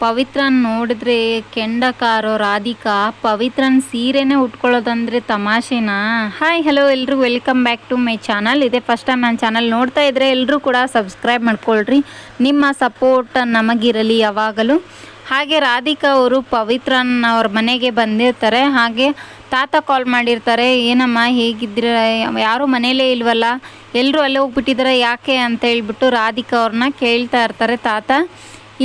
ಪವಿತ್ರನ್ ನೋಡಿದ್ರೆ ಕೆಂಡ ಕಾರೋ ರಾಧಿಕಾ ಪವಿತ್ರನ್ ಸೀರೆನೇ ಉಟ್ಕೊಳ್ಳೋದಂದರೆ ತಮಾಷೆನಾ. ಹಾಯ್ ಹಲೋ ಎಲ್ರಿಗೂ welcome back to my channel. ಇದೇ ಫಸ್ಟ್ ಟೈಮ್ ನನ್ನ ಚಾನಲ್ ನೋಡ್ತಾ ಇದ್ದರೆ ಎಲ್ಲರೂ ಕೂಡ ಸಬ್ಸ್ಕ್ರೈಬ್ ಮಾಡ್ಕೊಳ್ರಿ. ನಿಮ್ಮ ಸಪೋರ್ಟ್ ನಮಗಿರಲಿ ಯಾವಾಗಲೂ. ಹಾಗೆ ರಾಧಿಕಾ ಅವರು ಪವಿತ್ರನ್ ಅವ್ರ ಮನೆಗೆ ಬಂದಿರ್ತಾರೆ. ಹಾಗೆ ತಾತ ಕಾಲ್ ಮಾಡಿರ್ತಾರೆ, ಏನಮ್ಮ ಹೇಗಿದ್ದೀರ, ಯಾರೂ ಮನೇಲೇ ಇಲ್ವಲ್ಲ, ಎಲ್ಲರೂ ಅಲ್ಲೇ ಹೋಗ್ಬಿಟ್ಟಿದ್ದಾರೆ ಯಾಕೆ ಅಂತ ಹೇಳ್ಬಿಟ್ಟು ರಾಧಿಕಾ ಅವ್ರನ್ನ ಕೇಳ್ತಾ ಇರ್ತಾರೆ ತಾತ.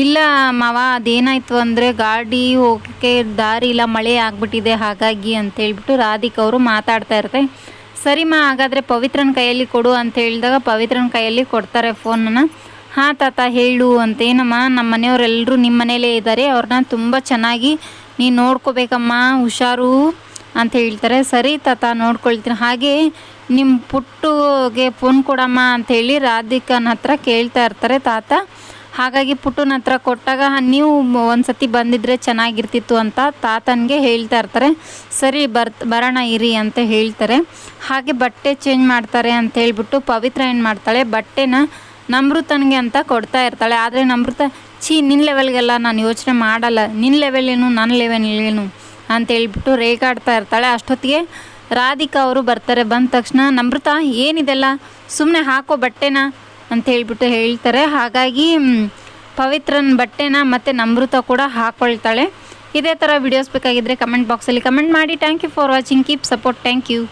ಇಲ್ಲ ಮಾವ, ಅದೇನಾಯಿತು ಅಂದರೆ ಗಾಡಿ ಹೋಗೋಕ್ಕೆ ದಾರಿ ಇಲ್ಲ, ಮಳೆ ಆಗಿಬಿಟ್ಟಿದೆ ಹಾಗಾಗಿ ಅಂತ ಹೇಳ್ಬಿಟ್ಟು ರಾಧಿಕಾ ಅವರು ಮಾತಾಡ್ತಾ ಇರ್ತಾರೆ. ಸರಿಮ್ಮ, ಹಾಗಾದರೆ ಪವಿತ್ರನ ಕೈಯಲ್ಲಿ ಕೊಡು ಅಂತ ಹೇಳಿದಾಗ ಪವಿತ್ರನ ಕೈಯಲ್ಲಿ ಕೊಡ್ತಾರೆ ಫೋನನ್ನು. ಹಾಂ ತಾತ ಹೇಳು ಅಂತ. ಏನಮ್ಮ, ನಮ್ಮ ಮನೆಯವರೆಲ್ಲರೂ ನಿಮ್ಮ ಮನೇಲೇ ಇದ್ದಾರೆ, ಅವ್ರನ್ನ ತುಂಬ ಚೆನ್ನಾಗಿ ನೀನು ನೋಡ್ಕೋಬೇಕಮ್ಮ, ಹುಷಾರು ಅಂತ ಹೇಳ್ತಾರೆ. ಸರಿ ತಾತ ನೋಡ್ಕೊಳ್ತೀನಿ. ಹಾಗೆ ನಿಮ್ಮ ಪುಟ್ಟುಗೆ ಫೋನ್ ಕೊಡಮ್ಮ ಅಂಥೇಳಿ ರಾಧಿಕನ ಹತ್ರ ಕೇಳ್ತಾ ಇರ್ತಾರೆ ತಾತ. ಹಾಗಾಗಿ ಪುಟ್ಟನ ಹತ್ರ ಕೊಟ್ಟಾಗ ನೀವು ಒಂದು ಸತಿ ಬಂದಿದ್ದರೆ ಚೆನ್ನಾಗಿರ್ತಿತ್ತು ಅಂತ ತಾತನಿಗೆ ಹೇಳ್ತಾ ಇರ್ತಾರೆ. ಸರಿ ಬರೋಣ ಇರಿ ಅಂತ ಹೇಳ್ತಾರೆ. ಹಾಗೆ ಬಟ್ಟೆ ಚೇಂಜ್ ಮಾಡ್ತಾರೆ ಅಂತ ಹೇಳ್ಬಿಟ್ಟು ಪವಿತ್ರ ಏನು ಮಾಡ್ತಾಳೆ, ಬಟ್ಟೆನ ನಮೃತನಿಗೆ ಅಂತ ಕೊಡ್ತಾ ಇರ್ತಾಳೆ. ಆದರೆ ನಮೃತ ನಿನ್ನ ಲೆವೆಲ್ಗೆಲ್ಲ ನಾನು ಯೋಚನೆ ಮಾಡಲ್ಲ, ನಿನ್ನ ಲೆವೆಲ್ ಏನು ನನ್ನ ಲೆವೆಲ್ ಏನು ಅಂತ ಹೇಳ್ಬಿಟ್ಟು ರೇಗಾಡ್ತಾ ಇರ್ತಾಳೆ. ಅಷ್ಟೊತ್ತಿಗೆ ರಾಧಿಕಾ ಅವರು ಬರ್ತಾರೆ. ಬಂದ ತಕ್ಷಣ ನಮೃತ ಏನಿದೆಲ್ಲ, ಸುಮ್ಮನೆ ಹಾಕೋ ಬಟ್ಟೆನ ಅಂತ ಹೇಳ್ಬಿಟ್ಟು ಹೇಳ್ತಾರೆ. ಹಾಗಾಗಿ ಪವಿತ್ರನ ಬಟ್ಟೆನ ಮತ್ತು ನಮೃತ ಕೂಡ ಹಾಕ್ಕೊಳ್ತಾಳೆ. ಇದೇ ಥರ ವಿಡಿಯೋಸ್ ಬೇಕಾಗಿದ್ದರೆ ಕಮೆಂಟ್ ಬಾಕ್ಸಲ್ಲಿ ಕಮೆಂಟ್ ಮಾಡಿ. Thank you for watching, keep support, thank you.